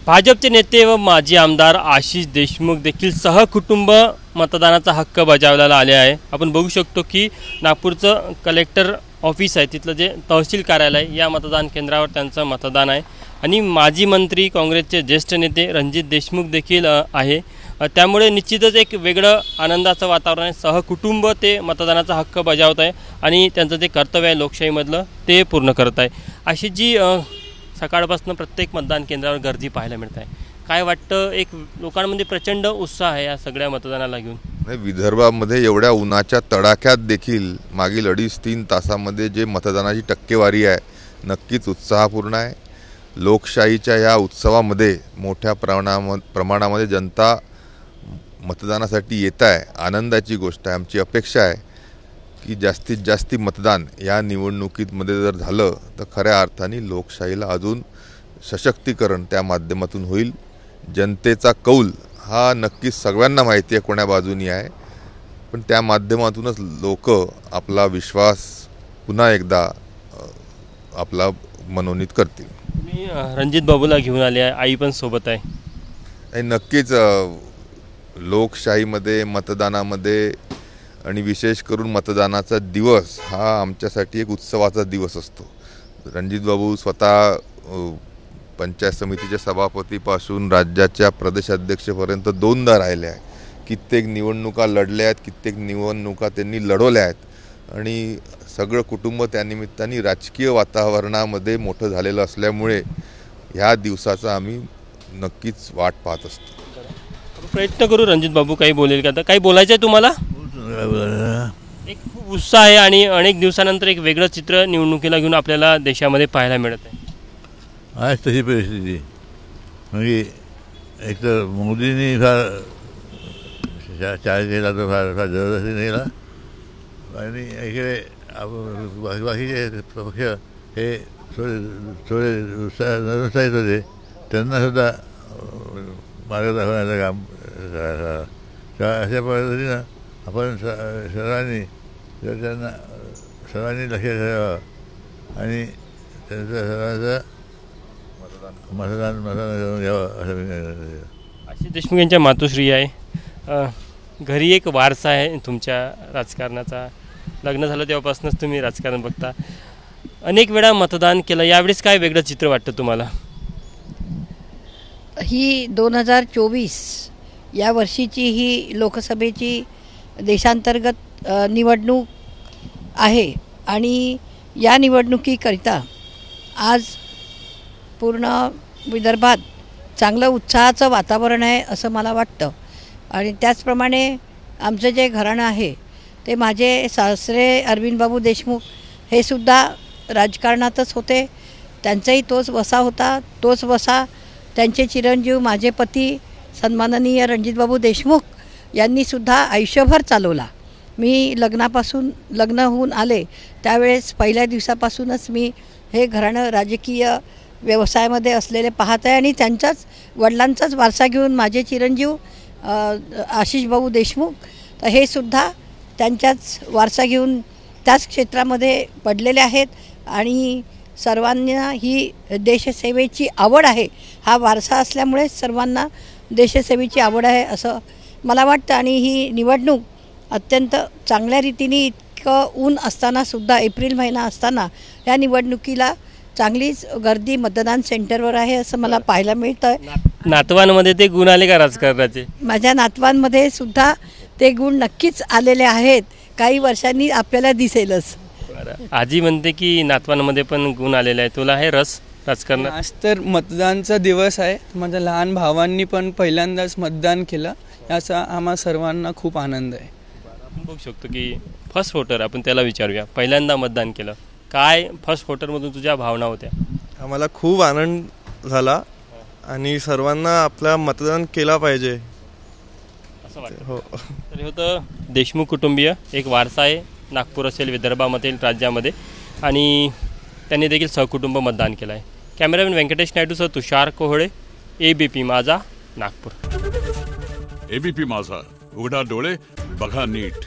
भाजपचे नेते व माजी आमदार आशिष देशमुख देखील सहकुटुंब मतदानाचा हक्क बजावलेला आले आहे। आपण बघू शकतो की नागपूरचं कलेक्टर ऑफिस आहे, तिथलं जे तहसील कार्यालय या मतदान केंद्रावर त्यांचं मतदान आहे आणि माजी मंत्री काँग्रेसचे ज्येष्ठ नेते रणजित देशमुख देखील आहे। त्यामुळे निश्चितच एक वेगळं आनंदाचं वातावरण आहे। सहकुटुंब ते मतदानाचा हक्क बजावत आहे आणि त्यांचं जे कर्तव्य आहे लोकशाहीमधलं ते पूर्ण करत आहे। अशी जी सकाळपासून प्रत्येक मतदान केंद्रावर गर्दी पाहायला मिळत आहे। काय वाटतं, एक लोकांमध्ये प्रचंड उत्साह आहे या सगळ्या मतदानाला घेऊन? विदर्भामध्ये एवढ्या उन्हाच्या तडाख्यात देखील मागील 2.5-3 तासामध्ये जे मतदानाची टक्केवारी आहे नक्कीच उत्साहपूर्ण आहे। लोकशाहीच्या या उत्सवामध्ये मोठ्या प्रमाणामध्ये जनता मतदानासाठी येत आहे, आनंदाची गोष्ट आहे। आमची अपेक्षा आहे की जास्तीत जास्त मतदान या निवडणुकीमध्ये जर झालं तर खऱ्या अर्थाने लोकशाहीला अजून सशक्तीकरण त्या माध्यमातून होईल। जनतेचा कौल हा नक्कीच सगळ्यांना माहिती आहे कोण्या बाजूनी आहे, पण त्या माध्यमातूनच लोक आपला विश्वास पुन्हा एकदा आपला मनोनीत करतील। मी रणजित बाबूला घेऊन आले आहे, आई पण सोबत आहे। नक्कीच लोकशाहीमध्ये मतदानामध्ये आणि विशेष करून मतदानाचा दिवस हा आमच्यासाठी एक उत्सवाचा दिवस असतो। रणजित बाबू स्वतः पंचायत समितीच्या सभापतीपासून राज्याच्या प्रदेशाध्यक्षपर्यंत 2दा राहिले आहे। कित्येक निवडणुका लढल्या आहेत, कित्येक निवडणुका त्यांनी लढवल्या आहेत आणि सगळं कुटुंब त्यानिमित्ताने राजकीय वातावरणामध्ये मोठं झालेलं असल्यामुळे ह्या दिवसाचा आम्ही नक्कीच वाट पाहत असतो। प्रयत्न करू रणजित बाबू काही बोलेल का? काही बोलायचं आहे तुम्हाला? एक खूप उत्साह आहे आणि अनेक दिवसानंतर एक वेगळं चित्र निवडणुकीला घेऊन आपल्याला देशामध्ये पाहायला मिळत आहे। आज तशी परिस्थिती म्हणजे एक तर मोदींनी फार चार्ज केला तर फार जबरदस्ती नेला आणि इकडे बाकीचे पक्ष हे थोडे उत्साहित होते, त्यांनासुद्धा मार्ग दाखवण्याचं काम अशा पद्धतीनं आपण सर्वांनी लक्ष ठेवावं आणि त्यांचं सर्वांचं मतदान करून घ्यावं असं मी। आशिष देशमुख यांच्या मातोश्री आहे, घरी एक वारसा आहे तुमच्या राजकारणाचा। लग्न झालं तेव्हापासूनच तुम्ही राजकारण बघता, अनेक वेळा मतदान केलं, यावेळेस काय वेगळं चित्र वाटतं तुम्हाला? ही 2024 या वर्षीची ही लोकसभेची देशांतर्गत निवडणूक आहे आणि या निवडणुकीकरिता आज पूर्ण विदर्भात चांगलं उत्साहाचं वातावरण आहे असं मला वाटतं। आणि त्याचप्रमाणे आमचं जे घराणं आहे ते माझे सासरे अरविंद बाबू देशमुख हे सुद्धा राजकारणातच होते, त्यांचाही तोच वसा होता। तोच वसा त्यांचे चिरंजीव माझे पती सन्माननीय रणजित बाबू देशमुख यांनीसुद्धा आयुष्यभर चालवला। मी लग्न होऊन आले त्यावेळेस पहिल्या दिवसापासूनच मी हे घराणं राजकीय व्यवसायामध्ये असलेले पाहत आहे आणि त्यांच्याच वडिलांचाच वारसा घेऊन माझे चिरंजीव आशिष भाऊ देशमुख तर हे सुद्धा त्यांच्याच वारसा घेऊन त्याच क्षेत्रामध्ये पडलेले आहेत आणि सर्वांना ही देशसेवेची आवड आहे। हा वारसा असल्यामुळे सर्वांना देशसेवेची आवड आहे असं मला वाटतं आणि ही निवडणूक अत्यंत चांगल्या रीतीने इतकं ऊन असतानासुद्धा एप्रिल महिना असताना या निवडणुकीला चांगलीच गर्दी मतदान सेंटरवर आहे असं मला पाहायला मिळतं। नातवांमध्ये ते गुण आले का राजकारणाचे? माझ्या नातवांमध्ये सुद्धा ते गुण नक्कीच आलेले आहेत, काही वर्षांनी आपल्याला दिसेलच। आजी म्हणते की नातवांमध्ये पण गुण आलेले आहे, तुला आहे रस राजकारणात? आज तर मतदानचा दिवस आहे, माझ्या लहान भावांनी पण पहिल्यांदाच मतदान केलं, याचा आम्हा सर्वांना खूप आनंद आहे। आपण बघू शकतो की फर्स्ट वोटर, आपण त्याला विचारूया, पहिल्यांदा मतदान केलं, काय फर्स्ट वोटरमधून तुझ्या भावना होत्या? आम्हाला खूप आनंद झाला आणि सर्वांना आपला मतदान केला पाहिजे असं वाटतं। हो, तर होतं देशमुख कुटुंबीय, एक वारसा आहे नागपूर असेल विदर्भामध्ये राज्यामध्ये आणि त्यांनी देखील सहकुटुंब मतदान केलं आहे। कॅमेरामॅन व्यंकटेश नायडूसह तुषार कोहळे, ABP माझा, नागपूर। ABP माझा, उघडा डोळे बघा नीट।